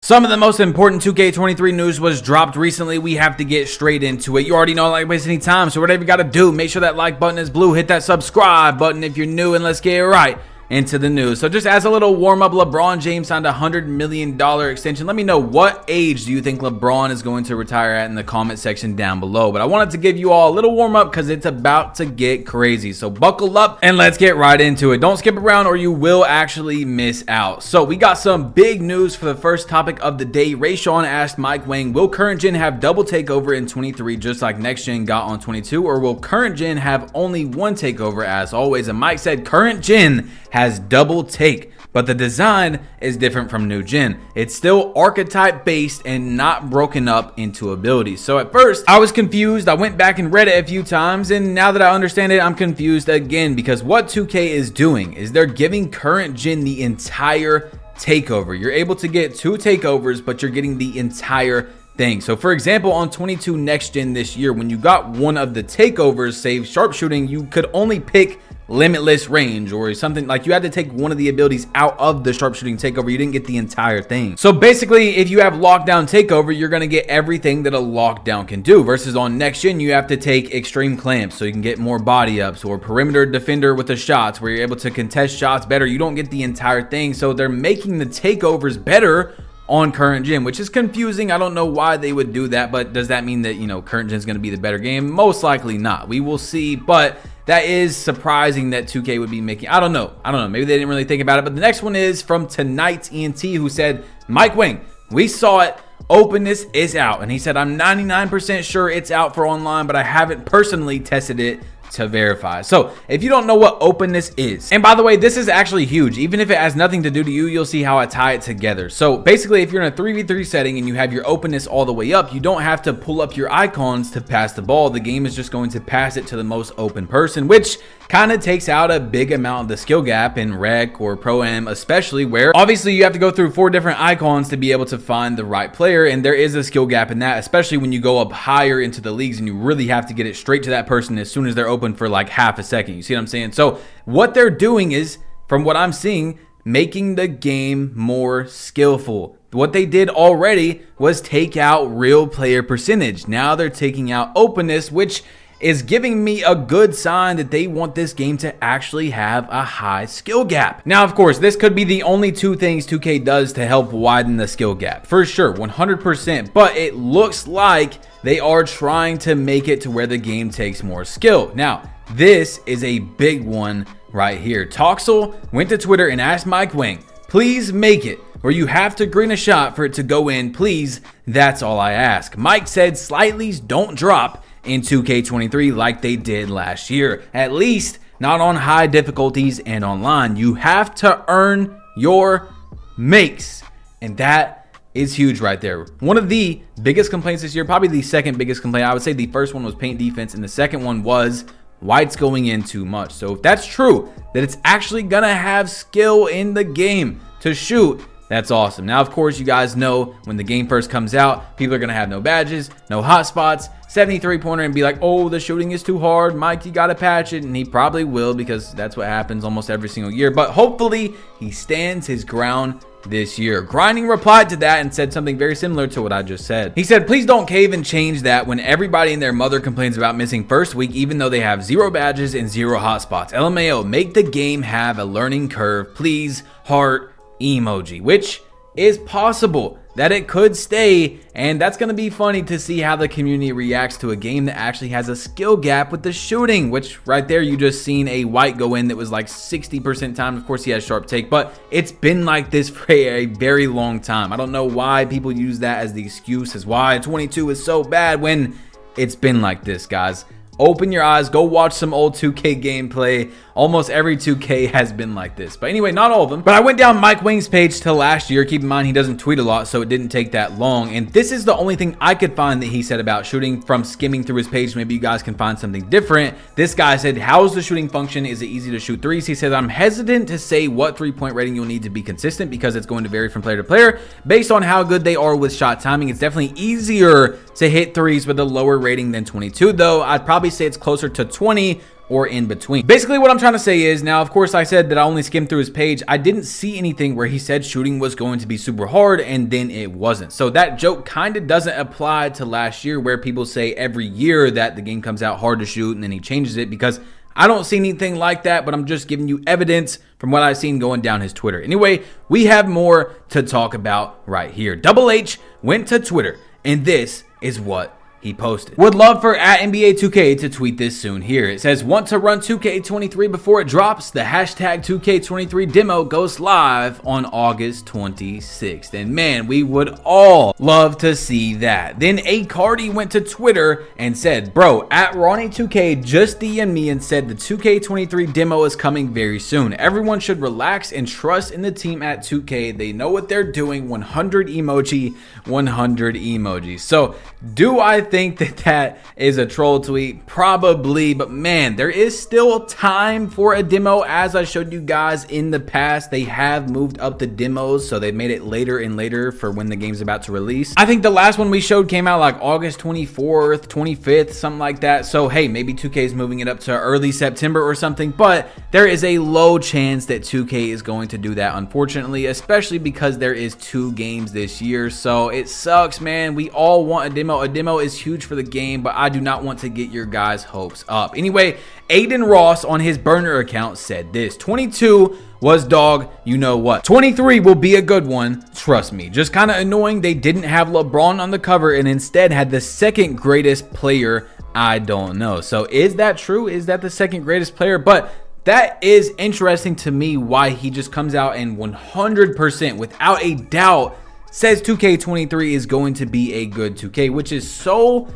Some of the most important 2K23 news was dropped recently. We have to get straight into it. You already know I like wasting any time, so whatever you gotta do, make sure that like button is blue, hit that subscribe button if you're new, and let's get right into the news. So just as a little warm-up, LeBron James signed a $100 million extension. Let me know, what age do you think LeBron is going to retire at in the comment section down below. But I wanted to give you all a little warm-up because it's about to get crazy. So buckle up and let's get right into it. Don't skip around or you will actually miss out. So we got some big news for the first topic of the day. Rayshawn asked Mike Wang, will current gen have double takeover in 23 just like next gen got on 22, or will current gen have only one takeover as always? And Mike said current gen has double take, but the design is different from new gen. It's still archetype based and not broken up into abilities. So at first I was confused. I went back and read it a few times, and now that I understand it, I'm confused again, because what 2K is doing is they're giving current gen the entire takeover. You're able to get two takeovers, but you're getting the entire thing. So for example, on 22 next gen this year, when you got one of the takeovers, save sharpshooting, you could only pick limitless range or something. Like, you had to take one of the abilities out of the sharpshooting takeover. You didn't get the entire thing. So basically, if you have lockdown takeover, you're going to get everything that a lockdown can do, versus on next gen you have to take extreme clamps so you can get more body ups, or perimeter defender with the shots where you're able to contest shots better. You don't get the entire thing. So they're making the takeovers better on current gen, which is confusing. I don't know why they would do that, but does that mean that, you know, current gen is going to be the better game? Most likely not. We will see, but that is surprising that 2K would be making. I don't know. Maybe they didn't really think about it. But the next one is from Tonight's ENT, who said, Mike Wang, we saw it. Openness is out. And he said, I'm 99% sure it's out for online, but I haven't personally tested it to verify. So if you don't know what openness is, and by the way, this is actually huge. Even if it has nothing to do to you, you'll see how I tie it together. So basically, if you're in a 3v3 setting and you have your openness all the way up, you don't have to pull up your icons to pass the ball. The game is just going to pass it to the most open person, which kind of takes out a big amount of the skill gap in rec or pro-am, especially where obviously you have to go through 4 different icons to be able to find the right player, and there is a skill gap in that, especially when you go up higher into the leagues and you really have to get it straight to that person as soon as they're open for like half a second. You see what I'm saying? So what they're doing is, from what I'm seeing, making the game more skillful. What they did already was take out real player percentage. Now they're taking out openness, which is giving me a good sign that they want this game to actually have a high skill gap. Now, of course, this could be the only two things 2K does to help widen the skill gap. For sure, 100%. But it looks like they are trying to make it to where the game takes more skill. Now, this is a big one right here. Toxel went to Twitter and asked Mike Wang, please make it where you have to green a shot for it to go in, please. That's all I ask. Mike said slightlys don't drop in 2K23 like they did last year, at least not on high difficulties and online. You have to earn your makes, and that is huge right there. One of the biggest complaints this year, probably the second biggest complaint, I would say the first one was paint defense, and the second one was whites going in too much. So if that's true, that it's actually gonna have skill in the game to shoot, that's awesome. Now, of course, you guys know when the game first comes out, people are gonna have no badges, no hotspots, 73-pointer, and be like, oh, the shooting is too hard, Mike, you gotta patch it. And he probably will, because that's what happens almost every single year. But hopefully he stands his ground this year. Grinding replied to that and said something very similar to what I just said. He said, please don't cave and change that when everybody and their mother complains about missing first week, even though they have 0 badges and 0 hotspots. LMAO, make the game have a learning curve, please. Heart emoji, which is possible that it could stay, and that's going to be funny to see how the community reacts to a game that actually has a skill gap with the shooting, which right there you just seen a white go in that was like 60% time. Of course he has sharp take, but it's been like this for a very long time. I don't know why people use that as the excuse as why 22 is so bad when it's been like this, guys. Open your eyes, go watch some old 2K gameplay. Almost every 2K has been like this. But anyway, not all of them. But I went down Mike Wang's page to last year. Keep in mind, he doesn't tweet a lot, so it didn't take that long. And this is the only thing I could find that he said about shooting from skimming through his page. Maybe you guys can find something different. This guy said, how's the shooting function? Is it easy to shoot threes? He said, I'm hesitant to say what 3-point rating you'll need to be consistent because it's going to vary from player to player based on how good they are with shot timing. It's definitely easier to hit threes with a lower rating than 22, though I'd probably say it's closer to 20 or in between. Basically what I'm trying to say is, now of course I said that I only skimmed through his page. I didn't see anything where he said shooting was going to be super hard and then it wasn't. So that joke kind of doesn't apply to last year, where people say every year that the game comes out hard to shoot and then he changes it, because I don't see anything like that, but I'm just giving you evidence from what I've seen going down his Twitter. Anyway, we have more to talk about right here. Double H went to Twitter, and this is what he posted. Would love for @NBA2K to tweet this soon here. It says, want to run 2K23 before it drops? The hashtag 2K23 demo goes live on August 26th. And man, we would all love to see that. Then A Cardi went to Twitter and said, bro, @Ronnie2K just DM'd me and said the 2K23 demo is coming very soon. Everyone should relax and trust in the team at 2K. They know what they're doing. 100 emoji, 100 emojis. So do I think that is a troll tweet? Probably, but man, there is still time for a demo. As I showed you guys in the past, they have moved up the demos, so they made it later and later for when the game's about to release. I think the last one we showed came out like August 24th, 25th, something like that. So hey, maybe 2K is moving it up to early September or something, but there is a low chance that 2K is going to do that, unfortunately, especially because there is 2 games this year. So it sucks, man. We all want a demo. A demo is huge for the game, but I do not want to get your guys' hopes up. Anyway, Aiden Ross on his burner account said this: 22 was dog, you know what. 23 will be a good one, trust me. Just kind of annoying they didn't have LeBron on the cover and instead had the second greatest player. I don't know. So is that true? Is that the second greatest player? But that is interesting to me, why he just comes out and 100% without a doubt says 2K23 is going to be a good 2K, which is so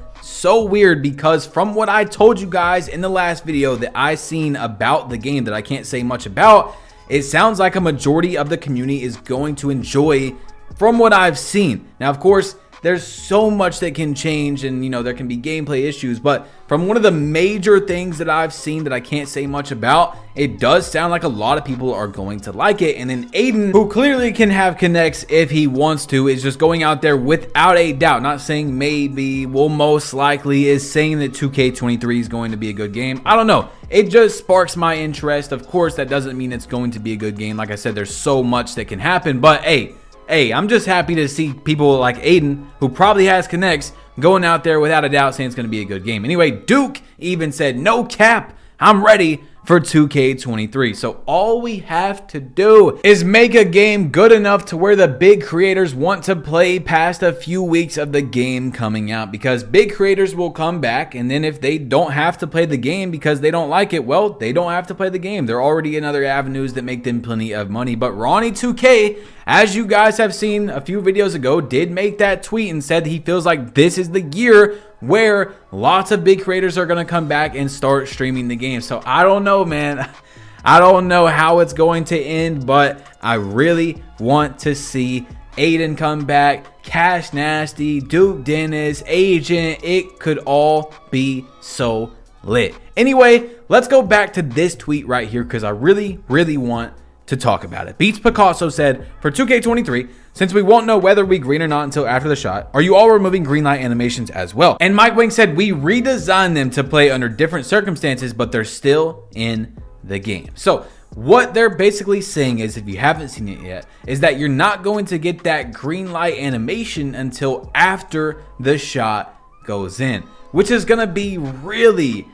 weird, because from what I told you guys in the last video that I seen about the game that I can't say much about, it sounds like a majority of the community is going to enjoy from what I've seen. Now, of course, there's so much that can change, and you know, there can be gameplay issues, but from one of the major things that I've seen that I can't say much about, it does sound like a lot of people are going to like it. And then Aiden, who clearly can have connects if he wants to, is just going out there without a doubt, not saying maybe, will most likely, is saying that 2K23 is going to be a good game. I don't know. It just sparks my interest. Of course, that doesn't mean it's going to be a good game. Like I said, there's so much that can happen, but hey, I'm just happy to see people like Aiden, who probably has connects, going out there without a doubt saying it's going to be a good game. Anyway, Duke even said, no cap, I'm ready for 2K23. So all we have to do is make a game good enough to where the big creators want to play past a few weeks of the game coming out, because big creators will come back, and then if they don't have to play the game because they don't like it, well, they don't have to play the game. They're already in other avenues that make them plenty of money. But Ronnie2K, as you guys have seen a few videos ago, did make that tweet and said he feels like this is the year where lots of big creators are going to come back and start streaming the game. So I don't know, man. I don't know how it's going to end, but I really want to see Aiden come back, Cash Nasty, Duke Dennis, Agent. It could all be so lit. Anyway, let's go back to this tweet right here, because I really want to talk about it. Beats Picasso said, for 2K23, since we won't know whether we green or not until after the shot, are you all removing green light animations as well? And Mike Wing said, we redesigned them to play under different circumstances, but they're still in the game. So what they're basically saying is, if you haven't seen it yet, is that you're not going to get that green light animation until after the shot goes in, which is going to be really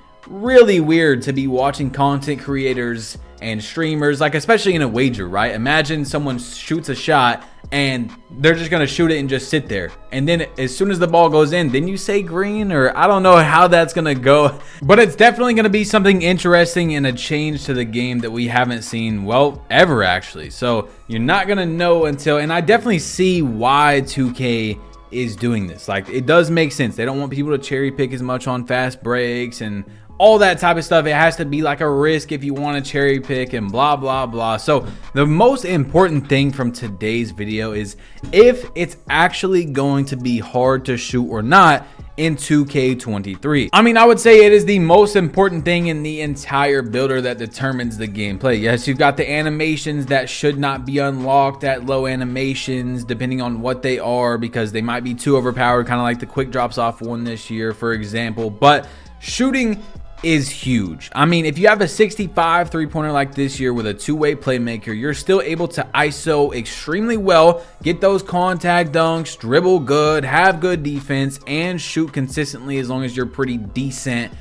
weird to be watching content creators and streamers, like especially in a wager, right? Imagine someone shoots a shot and they're just gonna shoot it and just sit there, and then as soon as the ball goes in, then you say green, or I don't know how that's gonna go, but it's definitely gonna be something interesting and a change to the game that we haven't seen, well, ever actually. So you're not gonna know until, and I definitely see why 2K is doing this. Like, it does make sense. They don't want people to cherry pick as much on fast breaks and all that type of stuff. It has to be like a risk if you want to cherry pick and blah blah. So the most important thing from today's video is if it's actually going to be hard to shoot or not. in 2K23. I mean, I would say it is the most important thing in the entire builder that determines the gameplay. Yes, you've got the animations that should not be unlocked at low animations, depending on what they are, because they might be too overpowered, kind of like the quick drops off one this year, for example. But shooting is huge. I mean, if you have a 65 three-pointer like this year with a two-way playmaker, you're still able to ISO extremely well, get those contact dunks, dribble good, have good defense, and shoot consistently as long as you're pretty decent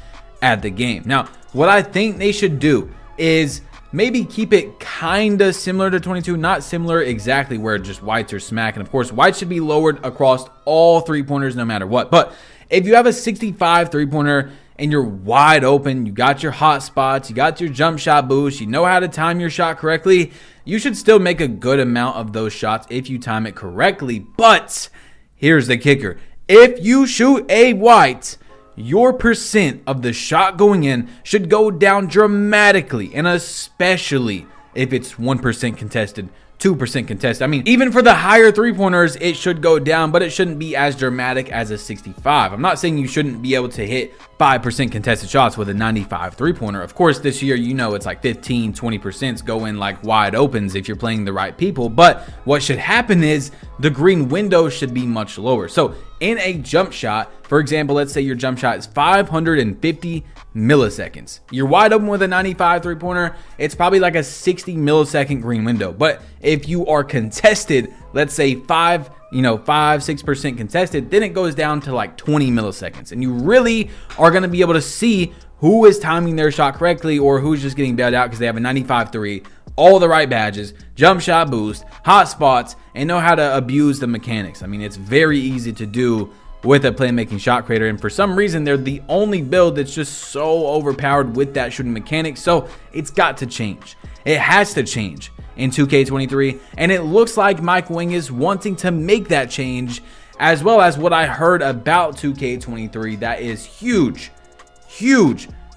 at the game. Now, what I think they should do is maybe keep it kind of similar to 22, not similar exactly where just whites are smacking. Of course, whites should be lowered across all three-pointers no matter what. But if you have a 65 three-pointer and you're wide open, you got your hot spots, you got your jump shot boost, you know how to time your shot correctly, you should still make a good amount of those shots if you time it correctly. But here's the kicker. If you shoot a white, your percent of the shot going in should go down dramatically, and especially if it's 1% contested, 2% contested. I mean, even for the higher three-pointers, it should go down, but it shouldn't be as dramatic as a 65. I'm not saying you shouldn't be able to hit 5% contested shots with a 95 three-pointer. Of course, this year, you know, it's like 15, 20% go in like wide opens if you're playing the right people. But what should happen is the green window should be much lower. So in a jump shot, for example, let's say your jump shot is 550 milliseconds. You're wide open with a 95 three-pointer, it's probably like a 60 millisecond green window. But if you are contested, let's say 5-6% contested, then it goes down to like 20 milliseconds. And you really are going to be able to see who is timing their shot correctly or who's just getting bailed out because they have a 95 3, all the right badges, jump shot boost, hot spots, and know how to abuse the mechanics. I mean, it's very easy to do with a playmaking shot creator, and for some reason they're the only build that's just so overpowered with that shooting mechanic. So it's got to change. It has to change in 2K23, and it looks like Mike Wang is wanting to make that change, as well as what I heard about 2K23 that is huge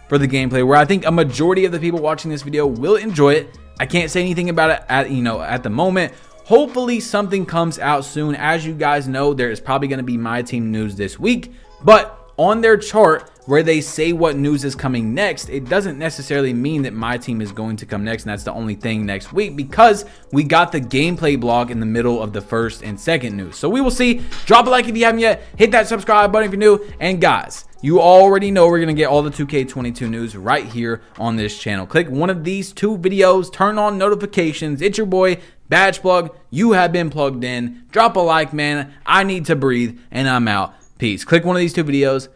for the gameplay, where I think a majority of the people watching this video will enjoy it. I can't say anything about it at the moment. Hopefully something comes out soon. As you guys know, there is probably going to be My Team news this week, but on their chart where they say what news is coming next, it doesn't necessarily mean that My Team is going to come next, and that's the only thing next week, because we got the gameplay blog in the middle of the first and second news. So we will see. Drop a like if you haven't yet, hit that subscribe button if you're new, and guys, you already know we're going to get all the 2K22 news right here on this channel. Click one of these two videos, turn on notifications. It's your boy Badge Plug. You have been plugged in. Drop a like, man. I need to breathe, and I'm out. Peace. Click one of these two videos.